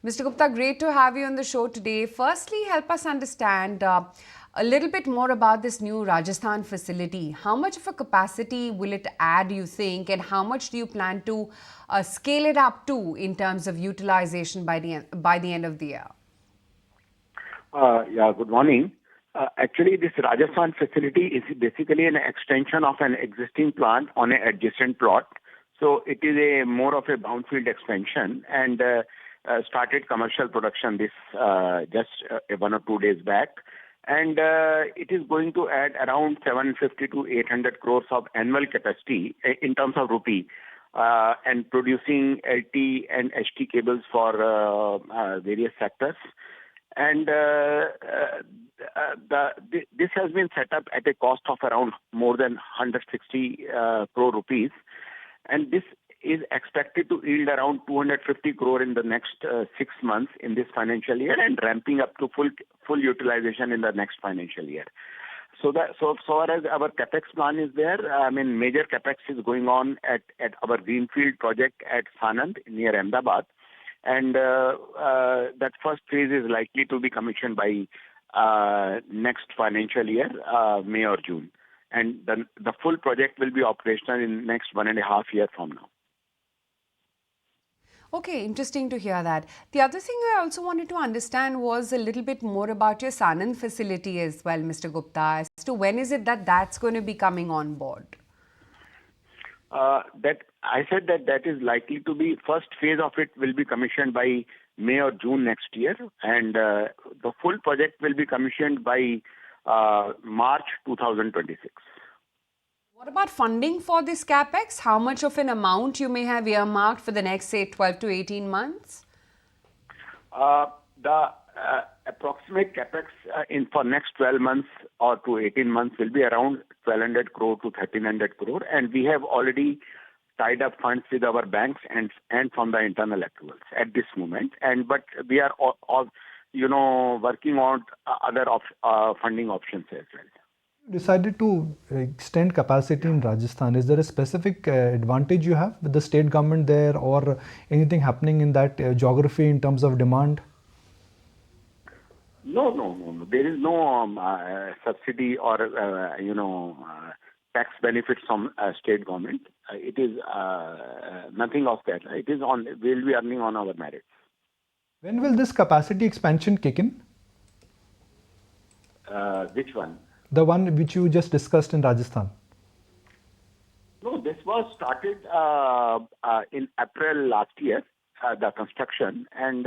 Mr. Gupta, great to have you on the show today. Firstly, help us understand a little bit more about this new Rajasthan facility. How much of a capacity will it add, you think, and how much do you plan to scale it up to in terms of utilization by the end of the year? Good morning. Actually, this Rajasthan facility is basically an extension of an existing plant on an adjacent plot. So it is more of a brownfield expansion and started commercial production this just 1 or 2 days back. And it is going to add around 750 to 800 crores of annual capacity in terms of rupee and producing LT and HT cables for various sectors. And this has been set up at a cost of around more than 160 crore rupees. And this is expected to yield around 250 crore in the next 6 months in this financial year and ramping up to full utilization in the next financial year. So far as our capex plan is there, major capex is going on at our greenfield project at Sanand near Ahmedabad. And that first phase is likely to be commissioned by next financial year, May or June. And the full project will be operational in next 1.5 years from now. Okay, interesting to hear that. The other thing I also wanted to understand was a little bit more about your Sanand facility as well, Mr. Gupta, as to when is it that's going to be coming on board? That I said that is likely to be, first phase of it will be commissioned by May or June next year, and the full project will be commissioned by March 2026. What about funding for this capex? How much of an amount you may have earmarked for the next, say, 12 to 18 months? The approximate capex for next 12 months or to 18 months will be around 1,200 crore to 1,300 crore, and we have already tied up funds with our banks and from the internal accruals at this moment. But we are all working on other funding options as well. Decided to extend capacity in Rajasthan. Is there a specific advantage you have with the state government there, or anything happening in that geography in terms of demand? No. There is no subsidy or tax benefits from state government. It is nothing of that. It is we'll be earning on our merits. When will this capacity expansion kick in? Which one? The one which you just discussed in Rajasthan. No, this was started in April last year, the construction, and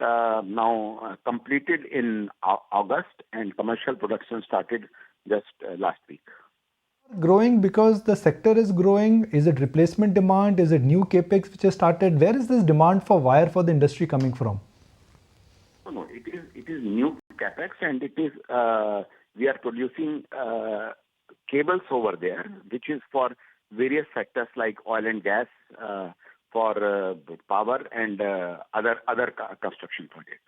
now completed in August, and commercial production started just last week. Growing because the sector is growing? Is it replacement demand? Is it new capex which has started? Where is this demand for wire for the industry coming from? No, it is new capex, and it is we are producing cables over there, which is for various sectors like oil and gas, for power and other construction projects.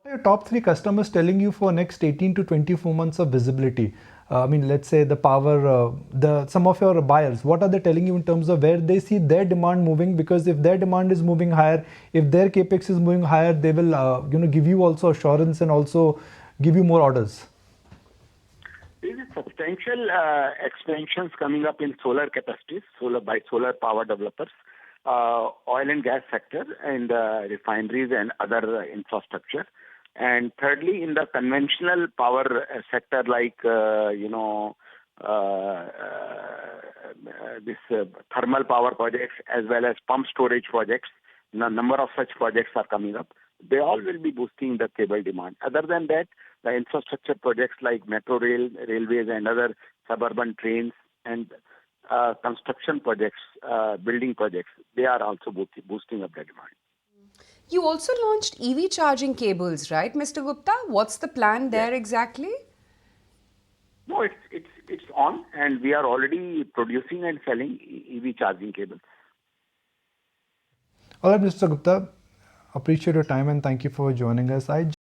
What are your top 3 customers telling you for next 18 to 24 months of visibility? Let's say the power, some of your buyers, what are they telling you in terms of where they see their demand moving? Because if their demand is moving higher, if their capex is moving higher, they will give you also assurance and also give you more orders. There is substantial expansions coming up in solar capacities, by solar power developers, oil and gas sector, and refineries and other infrastructure. And thirdly, in the conventional power sector, like this thermal power projects as well as pump storage projects, a number of such projects are coming up. They all will be boosting the cable demand. Other than that, the infrastructure projects like metro railways and other suburban trains and construction projects, building projects, they are also boosting up the demand. You also launched EV charging cables, right, Mr. Gupta? What's the plan there exactly? No, it's on, and we are already producing and selling EV charging cables. All right, Mr. Gupta, appreciate your time and thank you for joining us.